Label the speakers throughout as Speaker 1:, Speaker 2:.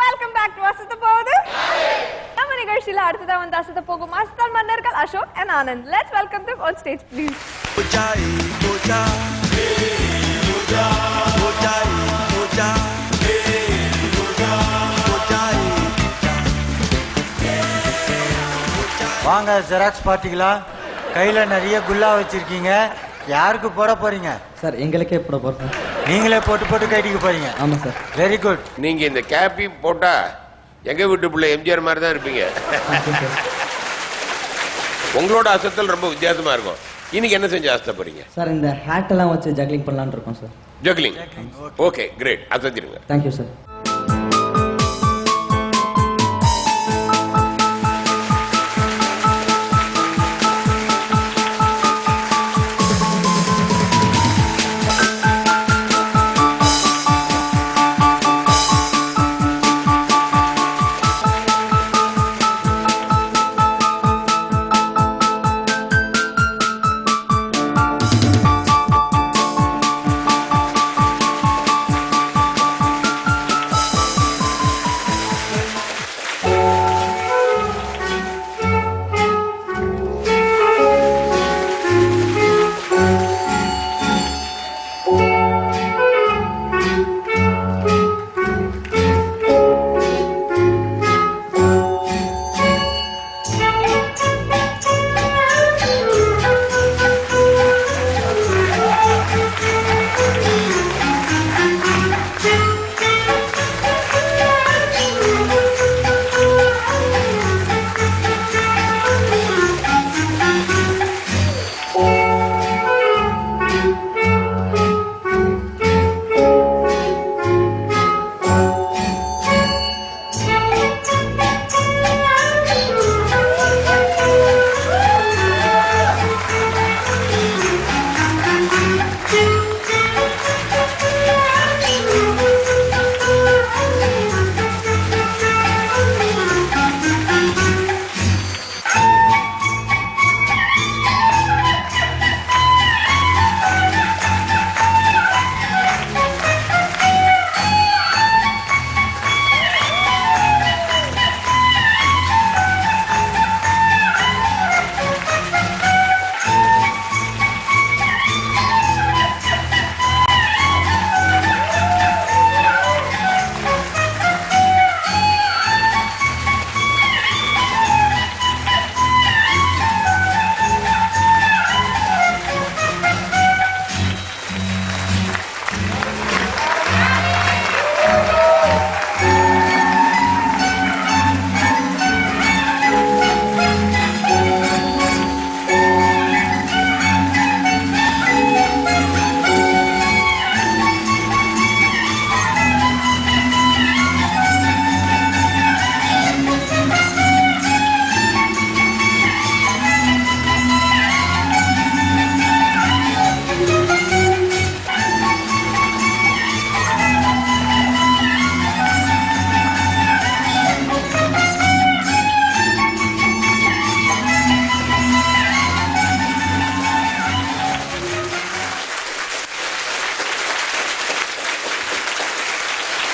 Speaker 1: Welcome back to அசத்த போகுது. நம்ம நிகழ்ச்சியில அடுத்ததா வந்து அசத்த போகும் அசத்தல் மன்னர்கள் Ashok and Anand. Let's welcome them on stage please.
Speaker 2: வாங்க ஜெராக்ஸ் பார்ட்டிகளா, கையில நிறைய குல்லா வச்சிருக்கீங்க. யாருக்கு போட போறீங்க
Speaker 3: சார்? எங்களுக்கே போட போறோம்.
Speaker 2: நீங்களே போட்டு போட்டு கட்டிக்க போறீங்க?
Speaker 3: ஆமா சார்.
Speaker 2: Very good.
Speaker 4: நீங்க இந்த கேப்பி போட்டா எங்க வீட்டு பிள்ளை எம்ஜிஆர் மாதிரி தான் இருப்பீங்க. உங்களோட அசத்தல் ரொம்ப வித்தியாசமா இருக்கும். இன்னைக்கு என்ன செஞ்சு ஆசைப்படுறீங்க
Speaker 3: சார்? இந்த ஹேட் எல்லாம் வச்சு ஜக்லிங் பண்ணலாம்னு இருக்கோம் சார்.
Speaker 4: ஜக்லிங். ஓகே கிரேட், அசத்திடுங்க.
Speaker 3: Thank you sir.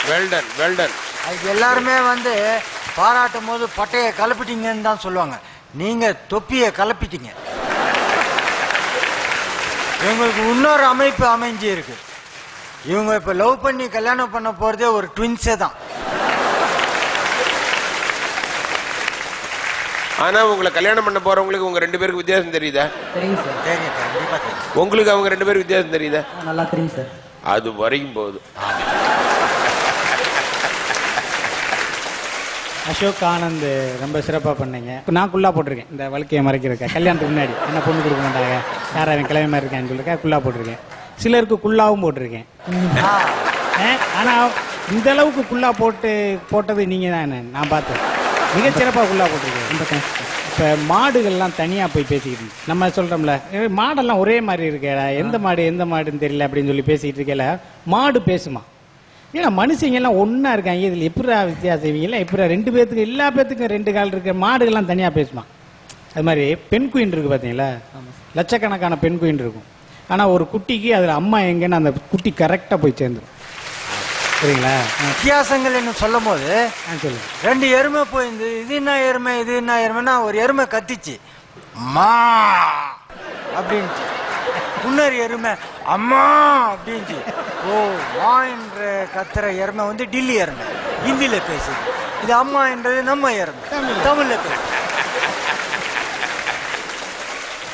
Speaker 4: Well done well done.
Speaker 2: எல்லாருமே வந்து பாராட்டும் போது பட்டையை கலப்பிட்டீங்கன்னு தான் சொல்லுவாங்க. நீங்க தொப்பியை கலப்பிட்டீங்க. இவங்களுக்கு இன்னொரு அமைப்பு அமைஞ்சு இருக்கு. இவங்க இப்ப லவ் பண்ணி கல்யாணம் பண்ண போறதே ஒரு ட்வின்ஸே தான்.
Speaker 4: ஆனா உங்களை கல்யாணம் பண்ண போறவங்களுக்கு உங்க ரெண்டு பேருக்கு வித்தியாசம் தெரியுதா?
Speaker 3: தெரியும் சார்.
Speaker 2: தெரியும், கண்டிப்பா தெரியும்.
Speaker 4: உங்களுக்கு அவங்க ரெண்டு பேருக்கு வித்தியாசம் தெரியுதா?
Speaker 3: நல்லா தெரியும் சார்.
Speaker 4: அது வரைக்கும் போகுது.
Speaker 5: அசோக் ஆனந்த் ரொம்ப சிறப்பாக பண்ணீங்க. இப்போ நான் குல்லா போட்டிருக்கேன். இந்த வழுக்கையை மறைக்கிறக்க கல்யாணத்துக்கு முன்னாடி என்ன பொண்ணு கொடுக்க மாட்டாங்க, யார் அவன் கிளம்பி மாதிரி இருக்கான்னு சொல்லிருக்கேன். குல்லா போட்டிருக்கேன். சிலருக்கு குல்லாவும் போட்டிருக்கேன். ஆனால் இந்த அளவுக்கு குல்லா போட்டது நீங்கள் தான். நான் பார்த்தேன் மிகச்சிறப்பாக குல்லா போட்டிருக்கேன். இப்போ மாடுகள்லாம் தனியாக போய் பேசிக்கிட்டு நம்ம சொல்கிறோம்ல, மாடெல்லாம் ஒரே மாதிரி இருக்கேடா, எந்த மாடுன்னு தெரியல அப்படின்னு சொல்லி பேசிக்கிட்டு இருக்கல. மாடு பேசுமா? ஏன்னா மனுஷங்க எல்லாம் ஒன்னா இருக்காங்க, இதில் எப்படா வித்தியாசம்? இவங்க எப்படா ரெண்டு பேர்த்துக்கு எல்லா பேர்த்துக்கும் ரெண்டு கால் இருக்க மாடுகள்லாம் தனியாக பேசுமா? அது மாதிரி பெண் குயின் இருக்கு பார்த்தீங்களா, லட்சக்கணக்கான பெண் குயின் இருக்கும். ஆனால் ஒரு குட்டிக்கு அதில் அம்மா எங்கன்னு அந்த குட்டி கரெக்டாக போய் சேர்ந்துடும். சரிங்களா?
Speaker 2: வித்தியாசங்கள் என்ன சொல்லும் போது
Speaker 5: சொல்லுங்க.
Speaker 2: 2 எருமை போயிருந்து இது என்ன எருமை இது என்ன எருமைன்னா ஒரு எருமை கத்திச்சு அம்மா அப்படின்ச்சு. இன்னொரு எருமை அம்மா அப்படின்ச்சு. ஓ மா என்ற கத்துற எருமை வந்து டில்லி எருமை, ஹிந்தியில பேசுது. இது அம்மா என்றது நம்ம எருமை, தமிழ்ல பேசு.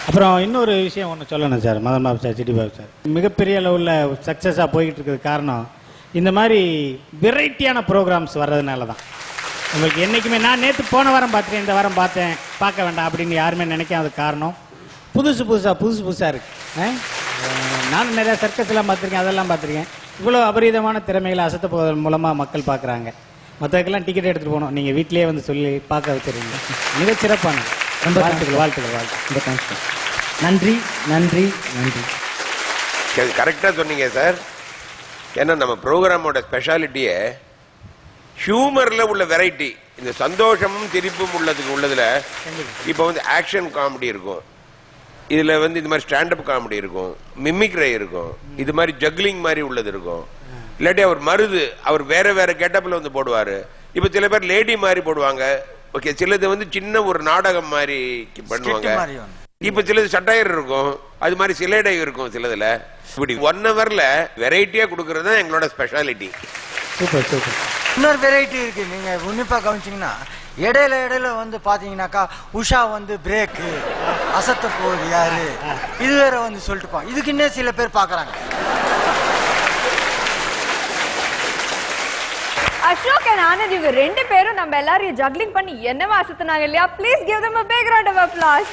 Speaker 5: அப்புறம் இன்னொரு விஷயம் ஒன்று சொல்லணும் sir. Madan Babu sir, Chitti Babu sir மிகப்பெரிய அளவில் சக்ஸஸாக போய்கிட்டு இருக்கிறது காரணம் இந்த மாதிரி வெரைட்டியான ப்ரோக்ராம்ஸ் வர்றதுனால தான். உங்களுக்கு என்றைக்குமே நான் நேற்று போன வாரம் பார்த்துட்டேன், இந்த வாரம் பார்த்தேன், பார்க்க வேண்டாம் அப்படின்னு யாருமே நினைக்காத காரணம் புதுசு புதுசாக இருக்குது. நானும் நிறையா சர்க்கஸ்லாம் பார்த்துருக்கேன், அதெல்லாம் பார்த்துருக்கேன். இவ்வளோ அபரீதமான திறமைகளை அசத்த போவதன் மூலமாக மக்கள் பார்க்குறாங்க. மற்றதுக்கெல்லாம் டிக்கெட் எடுத்துகிட்டு போகணும், நீங்கள் வீட்டிலேயே வந்து சொல்லி பார்க்க வச்சுருங்க. மிகச் சிறப்பான
Speaker 3: ரொம்ப
Speaker 5: வாழ்த்துக்கள்.
Speaker 3: ரொம்ப தேங்க்ஸ் சார். நன்றி நன்றி நன்றி.
Speaker 4: கரெக்டாக சொன்னீங்க சார். ஏன்னா நம்ம ப்ரோக்ராமோட ஸ்பெஷாலிட்டியே ஹியூமரில் உள்ள வெரைட்டி. இந்த சந்தோஷமும் சிரிப்பும் உள்ளதுல இப்போ வந்து ஆக்ஷன் காமெடி இருக்கும், இதில் வந்து இந்த மாதிரி ஸ்டாண்டப் காமெடி இருக்கும், மிமிக்ரை இருக்கும், இது மாதிரி ஜக்லிங் மாதிரி உள்ளது இருக்கும். இல்லாட்டி அவர் மருது அவர் வேற வேற கெட்டப்பில் வந்து போடுவார். இப்போ சில பேர் லேடி மாதிரி போடுவாங்க. ஓகே, சிலது வந்து சின்ன ஒரு நாடகம் மாதிரி பண்ணுவாங்க. இப்ப சிலது சட்டையர் இருக்கும், அது மாதிரி சிலேடை இருக்கும் சிலதுல. இப்படி 1 ஹவர்ல வெரைட்டியா கொடுக்கறது தான் எங்களோட ஸ்பெஷாலிட்டி.
Speaker 5: Super super.
Speaker 2: இன்னொரு வெரைட்டி இருக்கு, நீங்க உன்னிப்பா கவனிச்சீங்கன்னா இடையில வந்து பாத்தீங்கன்னாக்கா உஷா வந்து பிரேக்கு அசத்த போகுது யாரு இது வேற வந்து சொல்லிட்டுப்பான். இதுக்கு இன்னும் சில பேர் பாக்குறாங்க.
Speaker 1: அசோக் and ஆனந்த் இவங்க 2 பேரும் நம்ம எல்லாரையும் ஜக்லிங் பண்ணி என்னவா அசத்துனாங்க இல்லையா? Please give them a big round of applause.